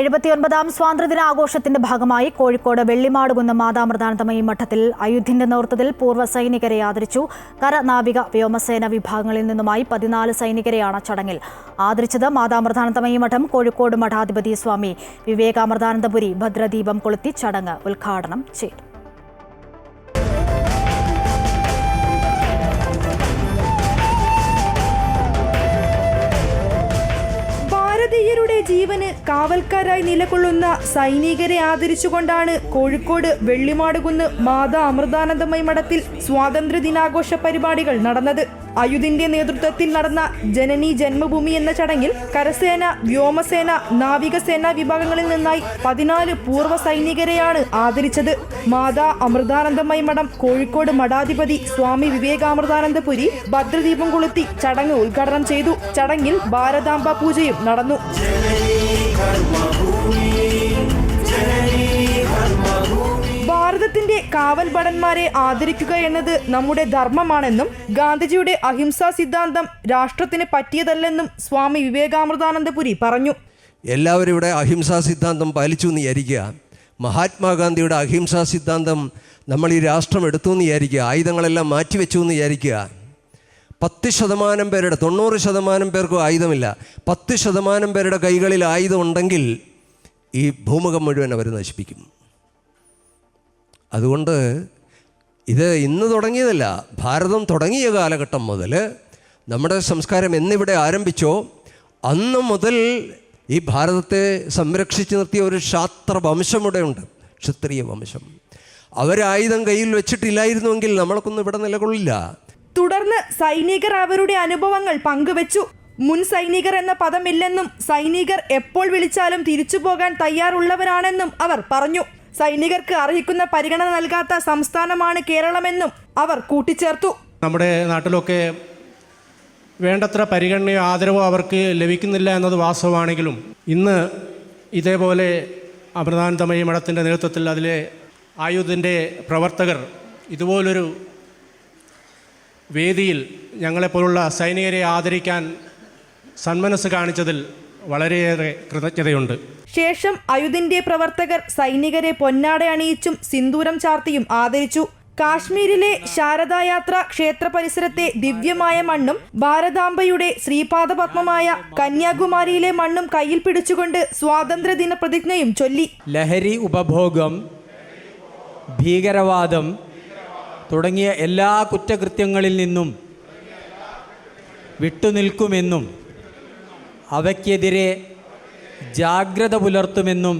79ാം സ്വാതന്ത്ര്യദിനാഘോഷത്തിന്റെ ഭാഗമായി കോഴിക്കോട് വെള്ളിമാടുകുന്ന് മാതാമൃതാനന്ദമയി മഠത്തിൽ അയുധിന്റെ നേതൃത്വത്തിൽ പൂർവ്വ സൈനികരെ ആദരിച്ചു. കര, നാവിക, വ്യോമസേന വിഭാഗങ്ങളിൽ നിന്നുമായി 14 സൈനികരെയാണ് ചടങ്ങിൽ ആദരിച്ചത്. മാതാമൃതാനന്ദമയി മഠം കോഴിക്കോട് മഠാധിപതി സ്വാമി വിവേകാമൃതാനന്ദപുരി ഭദ്രദീപം കൊളുത്തി ചടങ്ങ് ഉദ്ഘാടനം ചെയ്തു. ഭാരതീയരുടെ ജീവന് കാവൽക്കാരായി നിലകൊള്ളുന്ന സൈനികരെ ആദരിച്ചുകൊണ്ടാണ് കോഴിക്കോട് വെള്ളിമാടുകുന്ന് മാതാ അമൃതാനന്ദമയി മഠത്തിൽ സ്വാതന്ത്ര്യ ദിനാഘോഷ പരിപാടികൾ നടന്നത്. അയുധിന്റെ നേതൃത്വത്തിൽ നടന്ന ജനനി ജന്മഭൂമി എന്ന ചടങ്ങിൽ കരസേന, വ്യോമസേന, നാവികസേന വിഭാഗങ്ങളിൽ നിന്നായി 14 പൂർവ്വ സൈനികരെയാണ് ആദരിച്ചത്. മാതാ അമൃതാനന്ദമയി മഠം കോഴിക്കോട് മഠാധിപതി സ്വാമി വിവേകാമൃതാനന്ദപുരി ഭദ്രദീപം കൊളുത്തി ചടങ്ങ് ഉദ്ഘാടനം ചെയ്തു. ചടങ്ങിൽ ഭാരതാംബ പൂജയും നടന്നു. ഭാരതത്തിന്റെ കാവൽ ഭടന്മാരെ ആദരിക്കുക എന്നത് നമ്മുടെ ധർമ്മമാണെന്നും ഗാന്ധിജിയുടെ അഹിംസാ സിദ്ധാന്തം രാഷ്ട്രത്തിന് പറ്റിയതല്ലെന്നും സ്വാമി വിവേകാമൃതാനന്ദപുരി പറഞ്ഞു. എല്ലാവരും ഇവിടെ അഹിംസാ സിദ്ധാന്തം പാലിച്ചു എന്ന് വിചാരിക്കുക. മഹാത്മാഗാന്ധിയുടെ അഹിംസാ സിദ്ധാന്തം നമ്മൾ ഈ രാഷ്ട്രം എടുത്തു എന്ന് വിചാരിക്കുക. ആയുധങ്ങളെല്ലാം മാറ്റിവെച്ചു എന്ന് വിചാരിക്കുക. 10% പേരുടെ 90% പേർക്കും ആയുധമില്ല. 10% പേരുടെ കൈകളിൽ ആയുധം ഉണ്ടെങ്കിൽ ഈ ഭൂമുഖം മുഴുവൻ അവർ നശിപ്പിക്കും. അതുകൊണ്ട് ഇത് ഇന്ന് തുടങ്ങിയതല്ല. ഭാരതം തുടങ്ങിയ കാലഘട്ടം മുതൽ നമ്മുടെ സംസ്കാരം എന്നിവിടെ ആരംഭിച്ചോ അന്ന് മുതൽ ഈ ഭാരതത്തെ സംരക്ഷിച്ചു നിർത്തിയ ഒരു ക്ഷാത്ര വംശം ഇവിടെ ഉണ്ട്, ക്ഷത്രിയ വംശം. അവരായുധം കയ്യിൽ വെച്ചിട്ടില്ലായിരുന്നുവെങ്കിൽ നമ്മൾക്കൊന്നും ഇവിടെ നിലകൊള്ളില്ല. തുടർന്ന് സൈനികർ അവരുടെ അനുഭവങ്ങൾ പങ്കുവച്ചു. മുൻ സൈനികർ എന്ന പദമില്ലെന്നും സൈനികർ എപ്പോൾ വിളിച്ചാലും തിരിച്ചു പോകാൻ തയ്യാറുള്ളവരാണെന്നും അവർ പറഞ്ഞു. സൈനികർക്ക് അർഹിക്കുന്ന പരിഗണന നൽകാത്ത സംസ്ഥാനമാണ് കേരളമെന്നും അവർ കൂട്ടിച്ചേർത്തു. നമ്മുടെ നാട്ടിലൊക്കെ വേണ്ടത്ര പരിഗണനയോ ആദരവോ അവർക്ക് ലഭിക്കുന്നില്ല എന്നത് വാസ്തവമാണെങ്കിലും ഇന്ന് ഇതേപോലെ അമൃതാനന്ദമയി മഠത്തിൻ്റെ നേതൃത്വത്തിൽ അതിലെ ആയുധിൻ്റെ പ്രവർത്തകർ ഇതുപോലൊരു വേദിയിൽ ഞങ്ങളെപ്പോലുള്ള സൈനികരെ ആദരിക്കാൻ സന്മനസ് കാണിച്ചതിൽ വളരെയേറെ കൃതജ്ഞതയുണ്ട്. ശേഷം അയുധിന്റെ പ്രവർത്തകർ സൈനികരെ പൊന്നാട അണിയിച്ചും സിന്ദൂരം ചാർത്തിയും ആദരിച്ചു. കാശ്മീരിലെ ശാരദായാത്ര ക്ഷേത്ര പരിസരത്തെ ദിവ്യമായ മണ്ണും ഭാരതാംബയുടെ ശ്രീപാദപത്മമായ കന്യാകുമാരിയിലെ മണ്ണും കയ്യിൽ പിടിച്ചുകൊണ്ട് സ്വാതന്ത്ര്യദിന പ്രതിജ്ഞയും ചൊല്ലി. ലഹരി ഉപഭോഗം, ഭീകരവാദം തുടങ്ങിയ എല്ലാ കുറ്റകൃത്യങ്ങളിൽ നിന്നും വിട്ടുനിൽക്കുമെന്നും അവയ്ക്കെതിരെ ജാഗ്രത പുലർത്തുമെന്നും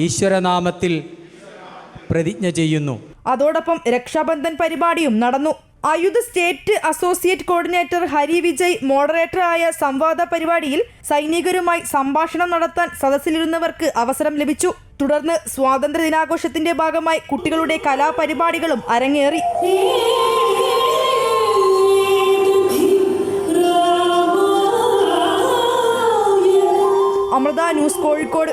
ഈശ്വരനാമത്തിൽ പ്രതിജ്ഞ ചെയ്യുന്നു. അതോടൊപ്പം രക്ഷാബന്ധൻ പരിപാടിയും നടന്നു. Ayudh state associate coordinator Hari Vijay മോഡറേറ്ററായ സംവാദ പരിപാടിയിൽ സൈനികരുമായി സംഭാഷണം നടത്താൻ സദസ്സിലിരുന്നവർക്ക് അവസരം ലഭിച്ചു. തുടർന്ന് സ്വാതന്ത്ര്യ ദിനാഘോഷത്തിന്റെ ഭാഗമായി കുട്ടികളുടെ കലാപരിപാടികളും അരങ്ങേറി. അമൃത ന്യൂസ് കോഴിക്കോട്.